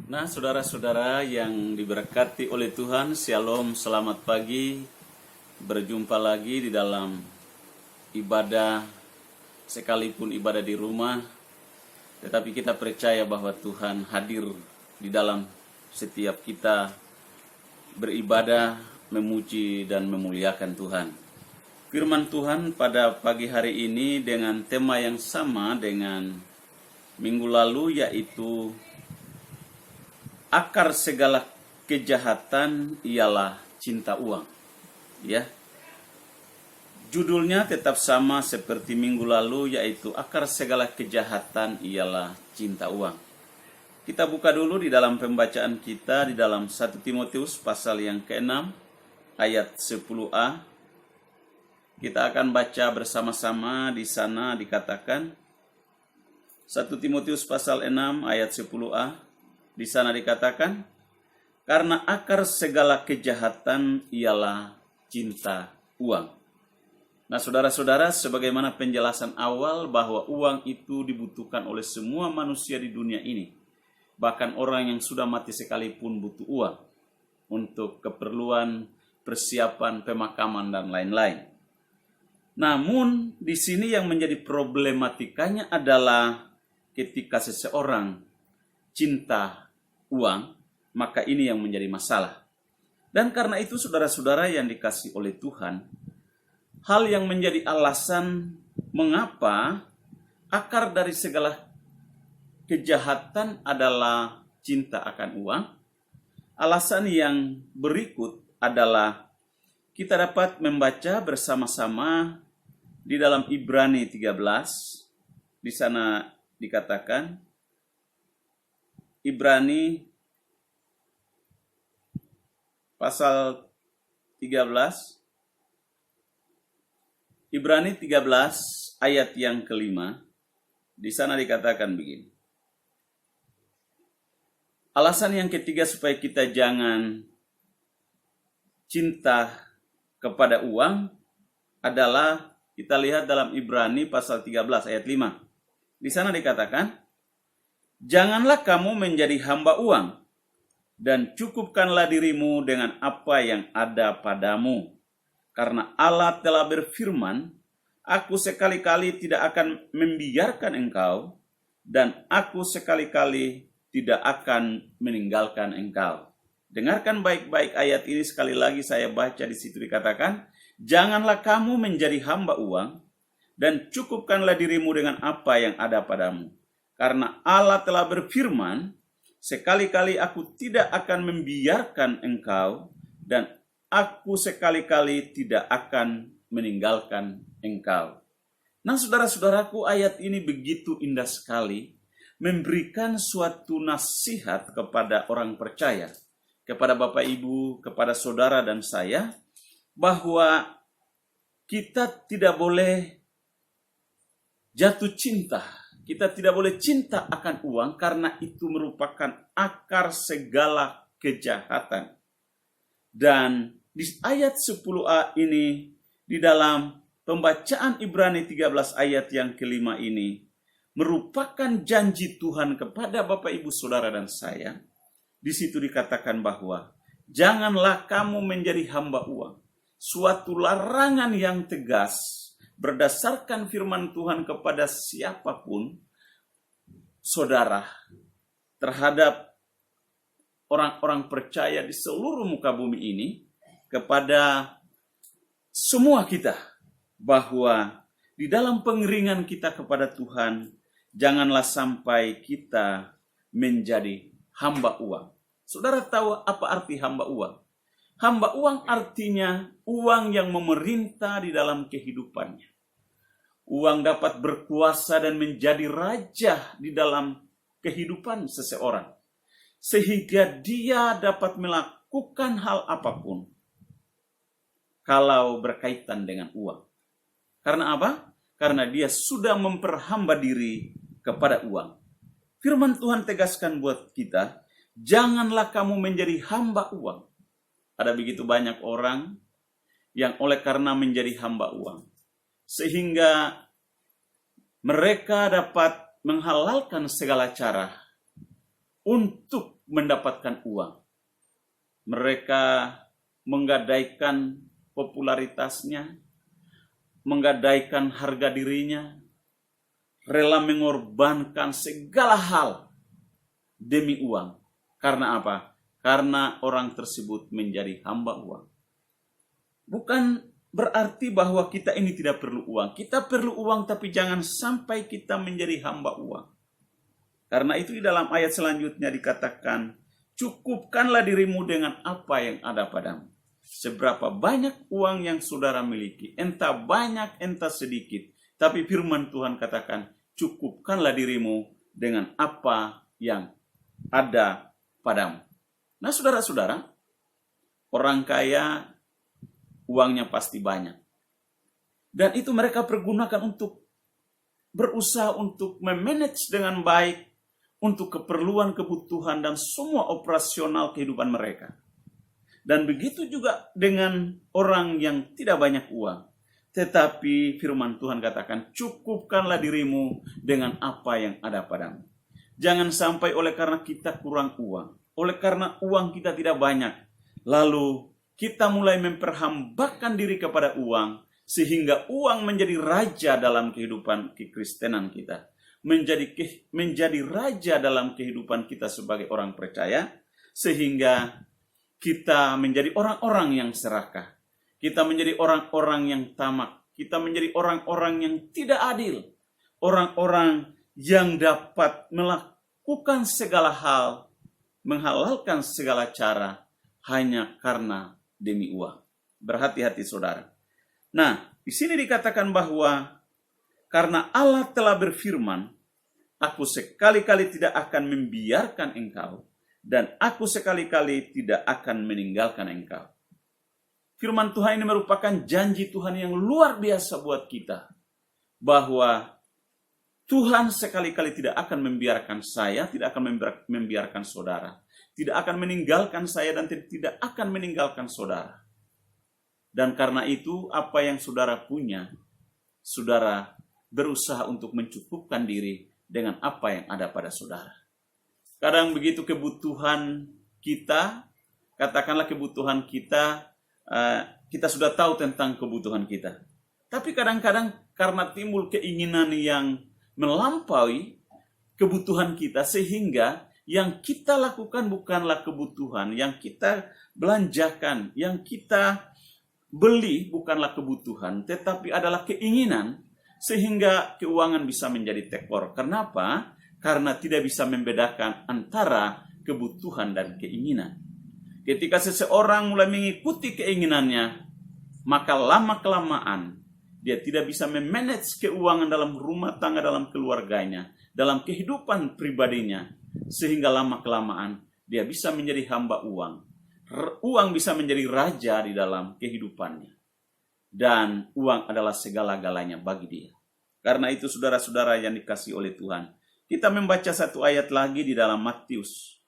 Nah, saudara-saudara yang diberkati oleh Tuhan, Shalom, selamat pagi. Berjumpa lagi di dalam ibadah, sekalipun ibadah di rumah, tetapi kita percaya bahwa Tuhan hadir di dalam setiap kita beribadah, memuji dan memuliakan Tuhan. Firman Tuhan pada pagi hari ini dengan tema yang sama dengan minggu lalu, yaitu akar segala kejahatan ialah cinta uang. Ya. Judulnya tetap sama seperti minggu lalu, yaitu akar segala kejahatan ialah cinta uang. Kita buka dulu di dalam pembacaan kita di dalam 1 Timotius pasal yang ke-6 ayat 10a. Kita akan baca bersama-sama. Di sana dikatakan 1 Timotius pasal 6 ayat 10a. Di sana dikatakan, karena akar segala kejahatan ialah cinta uang. Nah, saudara-saudara, sebagaimana penjelasan awal bahwa uang itu dibutuhkan oleh semua manusia di dunia ini. Bahkan orang yang sudah mati sekalipun butuh uang untuk keperluan persiapan pemakaman dan lain-lain. Namun, di sini yang menjadi problematikanya adalah ketika seseorang cinta uang, maka ini yang menjadi masalah. Dan karena itu saudara-saudara yang dikasihi oleh Tuhan, hal yang menjadi alasan mengapa akar dari segala kejahatan adalah cinta akan uang, alasan yang berikut adalah kita dapat membaca bersama-sama di dalam Ibrani 13. Di sana dikatakan, Ibrani pasal 13, Ibrani 13 ayat yang kelima, di sana dikatakan begini. Alasan yang ketiga supaya kita jangan cinta kepada uang adalah kita lihat dalam Ibrani pasal 13 ayat 5. Di sana dikatakan, janganlah kamu menjadi hamba uang, dan cukupkanlah dirimu dengan apa yang ada padamu. Karena Allah telah berfirman, aku sekali-kali tidak akan membiarkan engkau, dan aku sekali-kali tidak akan meninggalkan engkau. Dengarkan baik-baik ayat ini sekali lagi saya baca di situ dikatakan, janganlah kamu menjadi hamba uang, dan cukupkanlah dirimu dengan apa yang ada padamu. Karena Allah telah berfirman, sekali-kali aku tidak akan membiarkan engkau, dan aku sekali-kali tidak akan meninggalkan engkau. Nah, saudara-saudaraku, ayat ini begitu indah sekali, memberikan suatu nasihat kepada orang percaya, kepada Bapak Ibu, kepada saudara dan saya, bahwa kita tidak boleh jatuh cinta. Kita tidak boleh cinta akan uang karena itu merupakan akar segala kejahatan. Dan di ayat 10a ini, di dalam pembacaan Ibrani 13 ayat yang kelima ini, merupakan janji Tuhan kepada Bapak Ibu Saudara dan saya. Di situ dikatakan bahwa janganlah kamu menjadi hamba uang. Suatu larangan yang tegas berdasarkan firman Tuhan kepada siapapun, saudara, terhadap orang-orang percaya di seluruh muka bumi ini, kepada semua kita, bahwa di dalam pengeringan kita kepada Tuhan, janganlah sampai kita menjadi hamba uang. Saudara tahu apa arti hamba uang? Hamba uang artinya uang yang memerintah di dalam kehidupannya. Uang dapat berkuasa dan menjadi raja di dalam kehidupan seseorang. Sehingga dia dapat melakukan hal apapun kalau berkaitan dengan uang. Karena apa? Karena dia sudah memperhamba diri kepada uang. Firman Tuhan tegaskan buat kita, janganlah kamu menjadi hamba uang. Ada begitu banyak orang yang oleh karena menjadi hamba uang, sehingga mereka dapat menghalalkan segala cara untuk mendapatkan uang. Mereka menggadaikan popularitasnya, menggadaikan harga dirinya, rela mengorbankan segala hal demi uang. Karena apa? Karena orang tersebut menjadi hamba uang. Bukan berarti bahwa kita ini tidak perlu uang. Kita perlu uang, tapi jangan sampai kita menjadi hamba uang. Karena itu di dalam ayat selanjutnya dikatakan, cukupkanlah dirimu dengan apa yang ada padamu. Seberapa banyak uang yang saudara miliki, entah banyak, entah sedikit. Tapi firman Tuhan katakan, cukupkanlah dirimu dengan apa yang ada padamu. Nah saudara-saudara, orang kaya uangnya pasti banyak. Dan itu mereka pergunakan untuk berusaha untuk memanage dengan baik untuk keperluan, kebutuhan, dan semua operasional kehidupan mereka. Dan begitu juga dengan orang yang tidak banyak uang. Tetapi firman Tuhan katakan, cukupkanlah dirimu dengan apa yang ada padamu. Jangan sampai oleh karena kita kurang uang, oleh karena uang kita tidak banyak, lalu kita mulai memperhambakan diri kepada uang, sehingga uang menjadi raja dalam kehidupan kekristenan kita. Menjadi raja dalam kehidupan kita sebagai orang percaya, sehingga kita menjadi orang-orang yang serakah. Kita menjadi orang-orang yang tamak. Kita menjadi orang-orang yang tidak adil. Orang-orang yang dapat melakukan segala hal, menghalalkan segala cara, hanya karena demi uang. Berhati-hati saudara. Nah, di sini dikatakan bahwa karena Allah telah berfirman, aku sekali-kali tidak akan membiarkan engkau, dan aku sekali-kali tidak akan meninggalkan engkau. Firman Tuhan ini merupakan janji Tuhan yang luar biasa buat kita. Bahwa Tuhan sekali-kali tidak akan membiarkan saya, tidak akan membiarkan saudara. Tidak akan meninggalkan saya dan tidak akan meninggalkan saudara. Dan karena itu apa yang saudara punya, saudara berusaha untuk mencukupkan diri dengan apa yang ada pada saudara. Kadang begitu kebutuhan kita, katakanlah kebutuhan kita, kita sudah tahu tentang kebutuhan kita. Tapi kadang-kadang karena timbul keinginan yang melampaui kebutuhan kita, sehingga yang kita lakukan bukanlah kebutuhan, yang kita belanjakan, yang kita beli bukanlah kebutuhan, tetapi adalah keinginan, sehingga keuangan bisa menjadi tekor. Kenapa? Karena tidak bisa membedakan antara kebutuhan dan keinginan. Ketika seseorang mulai mengikuti keinginannya, maka lama-kelamaan dia tidak bisa memanage keuangan dalam rumah tangga, dalam keluarganya, dalam kehidupan pribadinya, sehingga lama-kelamaan dia bisa menjadi hamba uang. Uang bisa menjadi raja di dalam kehidupannya. Dan uang adalah segala-galanya bagi dia. Karena itu saudara-saudara yang dikasihi oleh Tuhan, kita membaca satu ayat lagi di dalam Matius.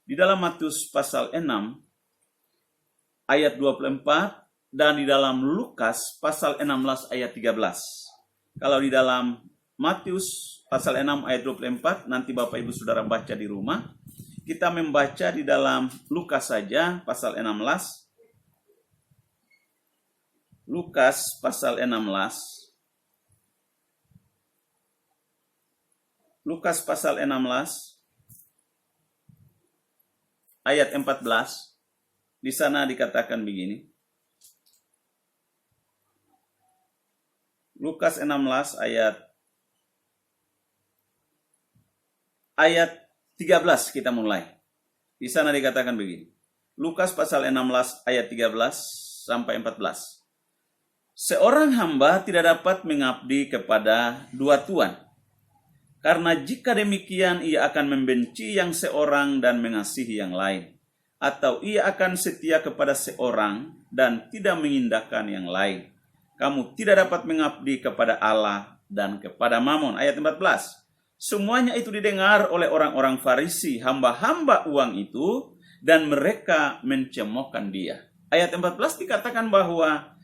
Di dalam Matius pasal 6 ayat 24 dan di dalam Lukas pasal 16 ayat 13. Kalau di dalam Matius pasal 6 ayat 24, nanti Bapak Ibu Saudara baca di rumah. Kita membaca di dalam Lukas saja pasal 16. Lukas pasal 16. Lukas pasal 16 ayat 14. Di sana dikatakan begini. Lukas 16 ayat 13 kita mulai. Di sana dikatakan begini. Lukas pasal 16 ayat 13 sampai 14. Seorang hamba tidak dapat mengabdi kepada dua tuan. Karena jika demikian ia akan membenci yang seorang dan mengasihi yang lain. Atau ia akan setia kepada seorang dan tidak mengindahkan yang lain. Kamu tidak dapat mengabdi kepada Allah dan kepada Mamon. Ayat 14. Semuanya itu didengar oleh orang-orang Farisi, hamba-hamba uang itu, dan mereka mencemoohkan dia. Ayat 14 dikatakan bahwa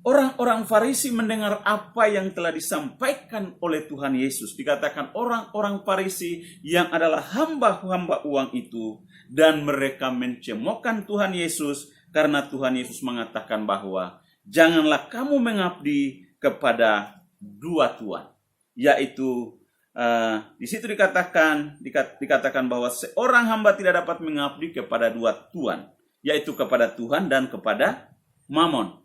orang-orang Farisi mendengar apa yang telah disampaikan oleh Tuhan Yesus. Dikatakan orang-orang Farisi yang adalah hamba-hamba uang itu, dan mereka mencemoohkan Tuhan Yesus karena Tuhan Yesus mengatakan bahwa janganlah kamu mengabdi kepada dua tuan, yaitu di situ dikatakan bahwa seorang hamba tidak dapat mengabdi kepada dua tuan, yaitu kepada Tuhan dan kepada Mamon.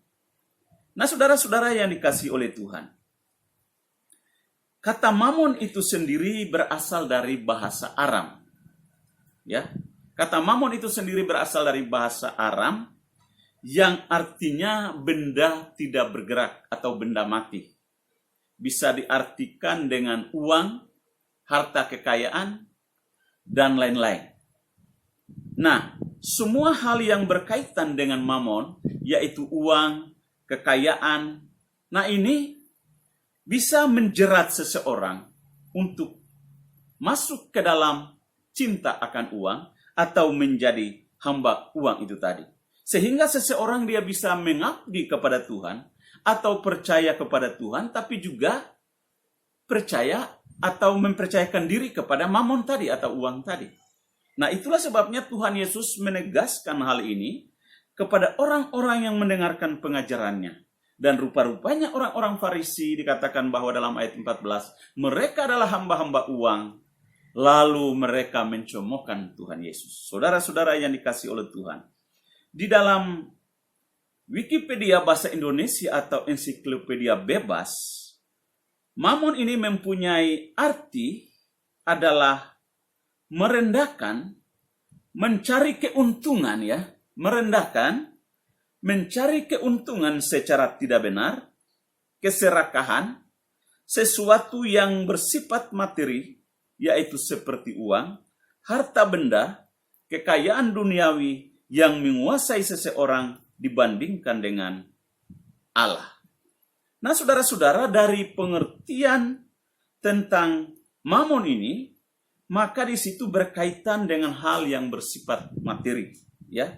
Nah, saudara-saudara yang dikasihi oleh Tuhan, kata Mamon itu sendiri berasal dari bahasa Aram. Ya, kata Mamon itu sendiri berasal dari bahasa Aram yang artinya benda tidak bergerak atau benda mati. Bisa diartikan dengan uang, harta kekayaan, dan lain-lain. Nah, semua hal yang berkaitan dengan Mamon, yaitu uang, kekayaan, nah ini bisa menjerat seseorang untuk masuk ke dalam cinta akan uang atau menjadi hamba uang itu tadi. Sehingga seseorang dia bisa mengabdi kepada Tuhan atau percaya kepada Tuhan, tapi juga percaya atau mempercayakan diri kepada Mamon tadi atau uang tadi. Nah, itulah sebabnya Tuhan Yesus menegaskan hal ini kepada orang-orang yang mendengarkan pengajarannya. Dan rupa-rupanya orang-orang Farisi dikatakan bahwa dalam ayat 14, mereka adalah hamba-hamba uang, lalu mereka mencemoohkan Tuhan Yesus. Saudara-saudara yang dikasihi oleh Tuhan, di dalam Wikipedia Bahasa Indonesia atau ensiklopedia bebas, Mamon ini mempunyai arti adalah merendahkan, mencari keuntungan ya, merendahkan, mencari keuntungan secara tidak benar, keserakahan, sesuatu yang bersifat materi, yaitu seperti uang, harta benda, kekayaan duniawi yang menguasai seseorang dibandingkan dengan Allah. Nah, saudara-saudara, dari pengertian tentang Mamon ini, maka di situ berkaitan dengan hal yang bersifat materi, ya.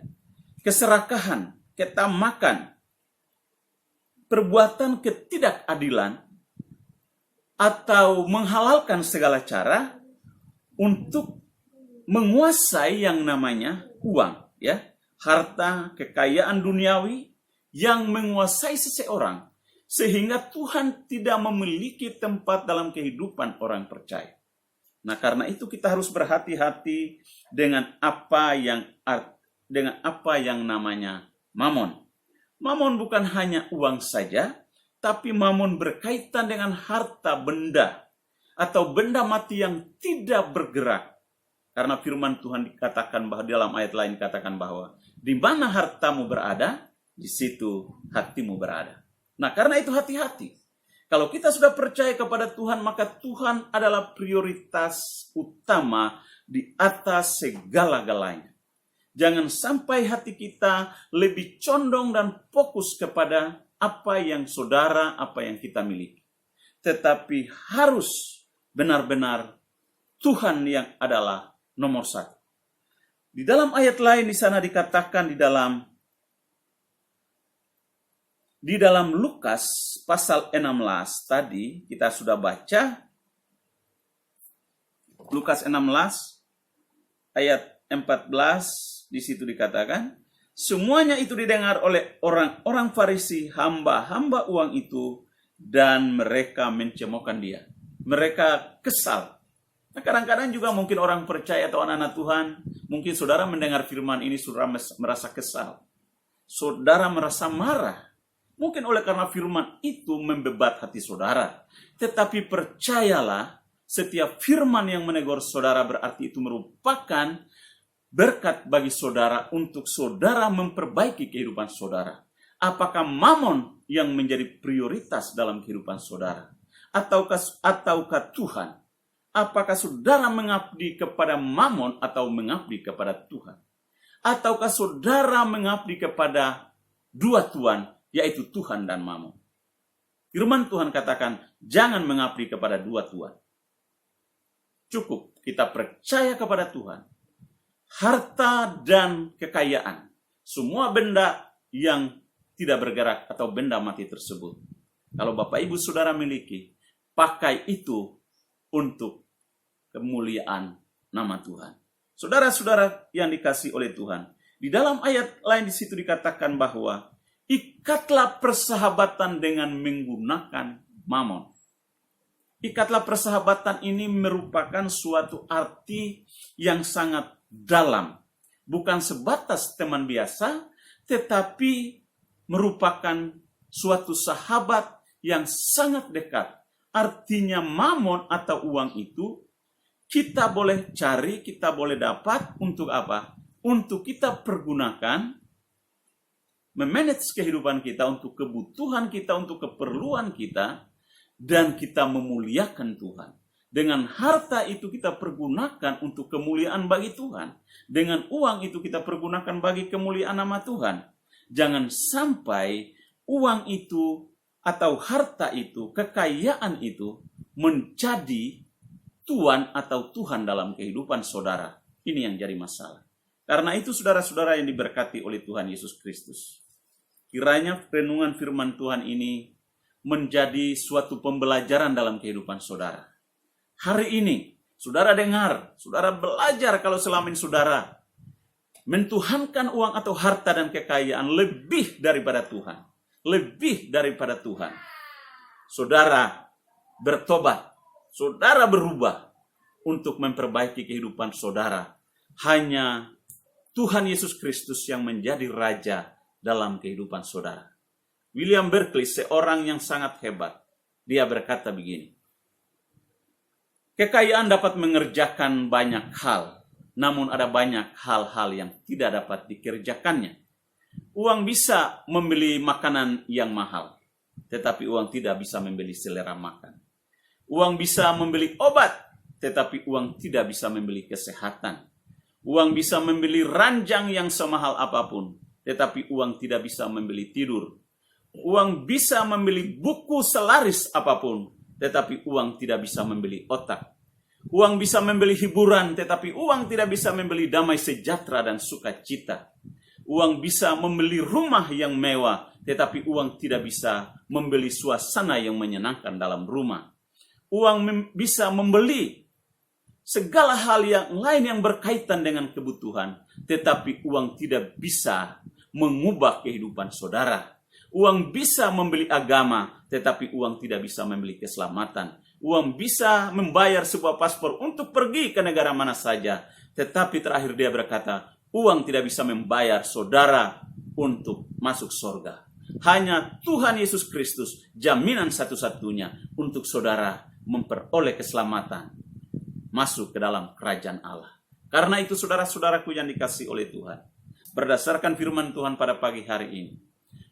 Keserakahan, ketamakan, perbuatan ketidakadilan, atau menghalalkan segala cara untuk menguasai yang namanya uang, ya, harta, kekayaan duniawi yang menguasai seseorang sehingga Tuhan tidak memiliki tempat dalam kehidupan orang percaya. Nah, karena itu kita harus berhati-hati dengan apa yang namanya Mamon. Mamon bukan hanya uang saja, tapi Mamon berkaitan dengan harta benda atau benda mati yang tidak bergerak. Karena firman Tuhan dikatakan bahwa dalam ayat lain dikatakan bahwa di mana hartamu berada, di situ hatimu berada. Nah, karena itu hati-hati. Kalau kita sudah percaya kepada Tuhan, maka Tuhan adalah prioritas utama di atas segala-galanya. Jangan sampai hati kita lebih condong dan fokus kepada apa yang kita miliki. Tetapi harus benar-benar Tuhan yang adalah nomor satu. Di dalam ayat lain di sana dikatakan di dalam Lukas pasal 16 tadi kita sudah baca, Lukas 16 ayat 14, di situ dikatakan, semuanya itu didengar oleh orang-orang Farisi, hamba-hamba uang itu, dan mereka mencemoohkan dia. Mereka kesal. Nah, kadang-kadang juga mungkin orang percaya atau anak-anak Tuhan, mungkin saudara mendengar firman ini saudara merasa kesal. Saudara merasa marah. Mungkin oleh karena firman itu membebat hati saudara. Tetapi percayalah, setiap firman yang menegur saudara berarti itu merupakan berkat bagi saudara untuk saudara memperbaiki kehidupan saudara. Apakah Mamon yang menjadi prioritas dalam kehidupan saudara? Ataukah Tuhan? Apakah saudara mengabdi kepada Mamon atau mengabdi kepada Tuhan? Ataukah saudara mengabdi kepada dua tuan, yaitu Tuhan dan Mamon? Firman Tuhan katakan, jangan mengabdi kepada dua tuan. Cukup kita percaya kepada Tuhan. Harta dan kekayaan, semua benda yang tidak bergerak atau benda mati tersebut. Kalau Bapak Ibu Saudara miliki, pakai itu untuk kemuliaan nama Tuhan. Saudara-saudara yang dikasihi oleh Tuhan, di dalam ayat lain di situ dikatakan bahwa ikatlah persahabatan dengan menggunakan mamon. Ikatlah persahabatan ini merupakan suatu arti yang sangat dalam. Bukan sebatas teman biasa, tetapi merupakan suatu sahabat yang sangat dekat. Artinya mamon atau uang itu kita boleh cari, kita boleh dapat untuk apa? Untuk kita pergunakan, memanage kehidupan kita, untuk kebutuhan kita, untuk keperluan kita, dan kita memuliakan Tuhan. Dengan harta itu kita pergunakan untuk kemuliaan bagi Tuhan. Dengan uang itu kita pergunakan bagi kemuliaan nama Tuhan. Jangan sampai uang itu atau harta itu, kekayaan itu menjadi tuan atau Tuhan dalam kehidupan saudara. Ini yang jadi masalah. Karena itu saudara-saudara yang diberkati oleh Tuhan Yesus Kristus, kiranya renungan firman Tuhan ini menjadi suatu pembelajaran dalam kehidupan saudara. Hari ini, saudara dengar, saudara belajar kalau selama ini saudara mentuhankan uang atau harta dan kekayaan lebih daripada Tuhan. Lebih daripada Tuhan. Saudara bertobat, saudara berubah untuk memperbaiki kehidupan saudara. Hanya Tuhan Yesus Kristus yang menjadi Raja dalam kehidupan saudara. William Berkeley, seorang yang sangat hebat, dia berkata begini, kekayaan dapat mengerjakan banyak hal, namun ada banyak hal-hal yang tidak dapat dikerjakannya. Uang bisa membeli makanan yang mahal, tetapi uang tidak bisa membeli selera makan. Uang bisa membeli obat, tetapi uang tidak bisa membeli kesehatan. Uang bisa membeli ranjang yang semahal apapun, tetapi uang tidak bisa membeli tidur. Uang bisa membeli buku selaris apapun, tetapi uang tidak bisa membeli otak. Uang bisa membeli hiburan, tetapi uang tidak bisa membeli damai sejahtera dan sukacita. Uang bisa membeli rumah yang mewah, tetapi uang tidak bisa membeli suasana yang menyenangkan dalam rumah. Uang bisa membeli segala hal yang lain yang berkaitan dengan kebutuhan, tetapi uang tidak bisa mengubah kehidupan saudara. Uang bisa membeli agama, tetapi uang tidak bisa membeli keselamatan. Uang bisa membayar sebuah paspor untuk pergi ke negara mana saja, tetapi terakhir dia berkata, uang tidak bisa membayar saudara untuk masuk surga. Hanya Tuhan Yesus Kristus, jaminan satu-satunya untuk saudara memperoleh keselamatan, masuk ke dalam kerajaan Allah. Karena itu saudara-saudaraku yang dikasihi oleh Tuhan, berdasarkan firman Tuhan pada pagi hari ini,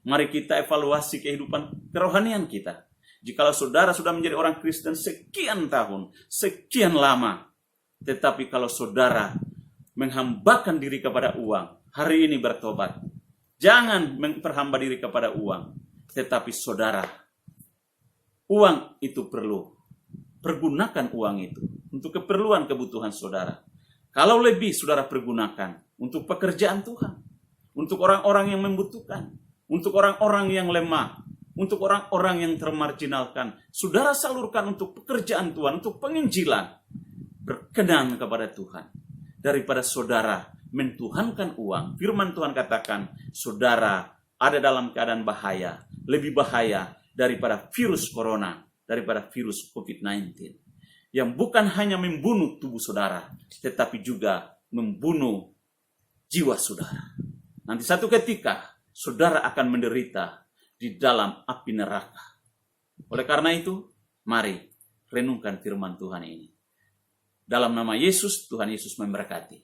mari kita evaluasi kehidupan kerohanian kita. Jikalau saudara sudah menjadi orang Kristen sekian tahun, sekian lama, tetapi kalau saudara menghambakan diri kepada uang, hari ini bertobat. Jangan memperhamba diri kepada uang, tetapi saudara, uang itu perlu. Pergunakan uang itu untuk keperluan kebutuhan saudara. Kalau lebih saudara pergunakan untuk pekerjaan Tuhan, untuk orang-orang yang membutuhkan, untuk orang-orang yang lemah, untuk orang-orang yang termarginalkan. Saudara salurkan untuk pekerjaan Tuhan, untuk penginjilan. Berkenan kepada Tuhan. Daripada saudara mentuhankan uang. Firman Tuhan katakan, saudara ada dalam keadaan bahaya. Lebih bahaya daripada virus corona, daripada virus COVID-19. Yang bukan hanya membunuh tubuh saudara, tetapi juga membunuh jiwa saudara. Nanti satu ketika, saudara akan menderita di dalam api neraka. Oleh karena itu, mari renungkan firman Tuhan ini. Dalam nama Yesus, Tuhan Yesus memberkati.